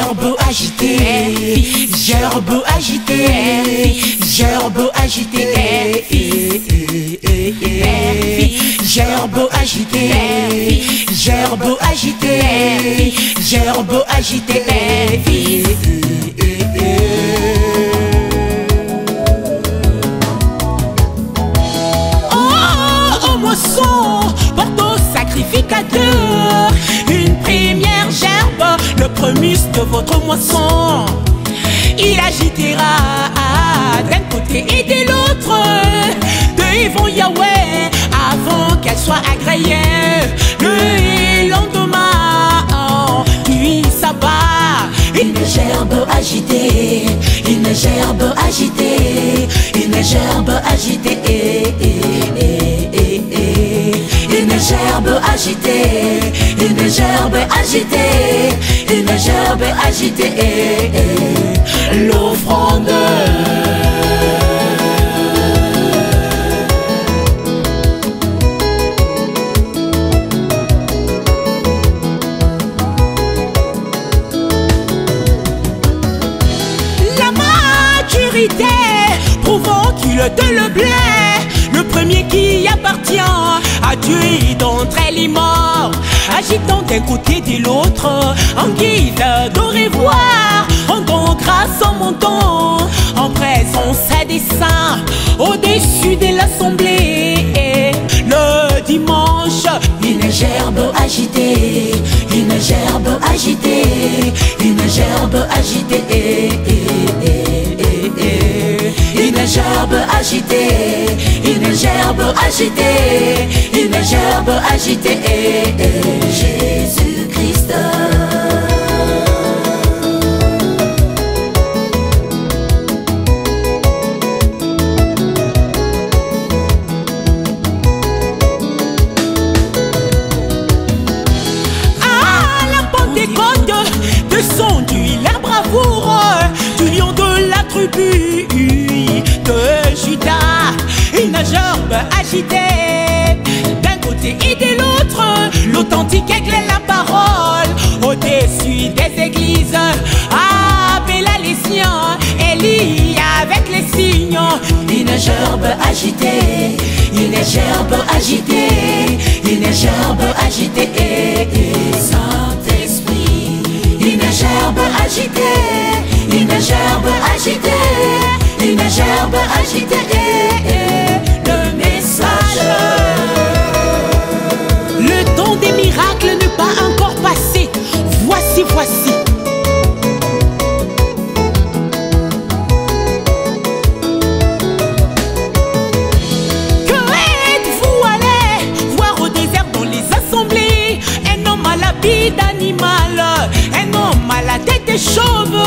gerbe agitée, gerbe agitée, gerbe agitée, gerbe agitée, gerbe agitée, gerbe agitée. Oh moisson, porte au sacrificateur une première gerbe, le prémisse de votre moisson. Il agitera d'un côté et de l'autre devant Yahweh avant qu'elle soit agréée. Le lendemain du sabbat, une gerbe agitée, une gerbe agitée, une gerbe agitée, une gerbe agitée, une gerbe agitée, une gerbe agitée, l'offrande. La maturité prouvant qu'il te le blé, le premier qui appartient à Dieu d'entre les morts, agitant d'un côté et de l'autre en guise de revoir, rendant grâce en montant en présence des saints au-dessus de l'assemblée. Le dimanche, une gerbe agitée, une gerbe agitée, une gerbe agitée, une gerbe agitée, une gerbe agitée, une gerbe agitée, Jésus-Christ. À la Pentecôte, descendu la bravoure du lion de la tribu de Judas, une gerbe agitée d'un côté et de l'autre, l'authentique éclaire la parole au-dessus des églises. Appela les siens, Élie avec les signes, une gerbe agitée, une gerbe agitée, une gerbe agitée, Saint-Esprit, une gerbe agitée, une gerbe agitée, une gerbe agitée, le message. Le temps des miracles n'est pas encore passé. Voici, voici. Que êtes-vous allé voir au désert dans les assemblées? Un homme à l'habit d'animal, un homme à la tête de chauve,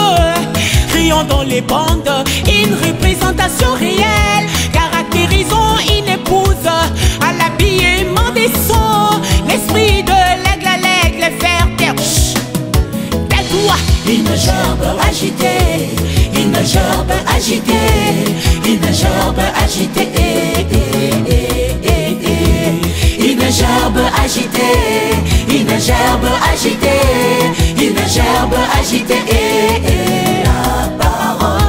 criant dans les bandes, une représentation réelle, caractérisant une épouse à l'habillement des sons, l'esprit de l'aigle à l'aigle, faire taire. Tais-toi. Une gerbe agitée, une gerbe agitée, une gerbe agitée, une gerbe agitée, une gerbe agitée, une gerbe agitée, la parole.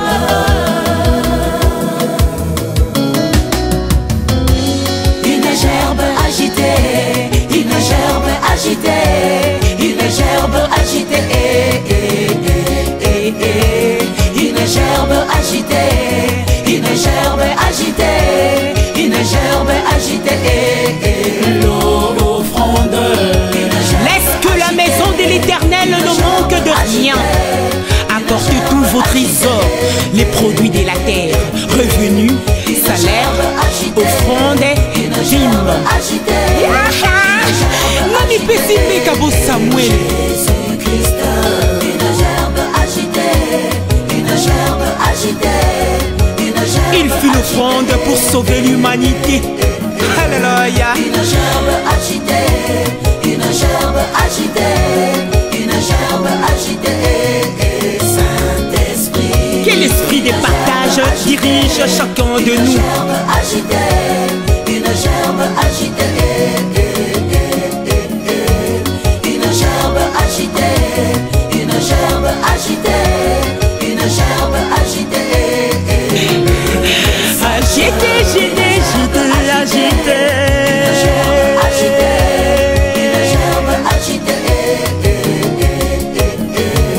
Une gerbe agitée, une gerbe agitée, une gerbe agitée, une gerbe agitée, une gerbe agitée, une gerbe agitée, l'offrande. Laisse que la maison de l'Éternel ne manque de rien. Apportez tous vos trésors, les produits de la terre, revenus, salaires, offrandes, dîmes. Nani pesi meka bo Samuel. Jésus-Christ, une gerbe agitée, une gerbe agitée, une gerbe. Il fit l'offrande pour sauver l'humanité. Alléluia. Une gerbe agitée, une gerbe agitée, une gerbe agitée, Saint-Esprit. Que l'esprit de partage dirige chacun de nous. Une gerbe agitée, une gerbe agitée, une gerbe agitée, une gerbe agitée. agitée, une gerbe agitée. Agitée, agitée, agitée, agitée.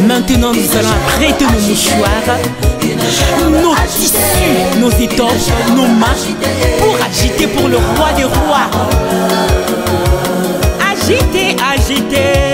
Maintenant nous allons apprêter nos mouchoirs, nos tissus, nos étoffes, nos mains pour agiter pour le roi des rois. Agitez, agitez.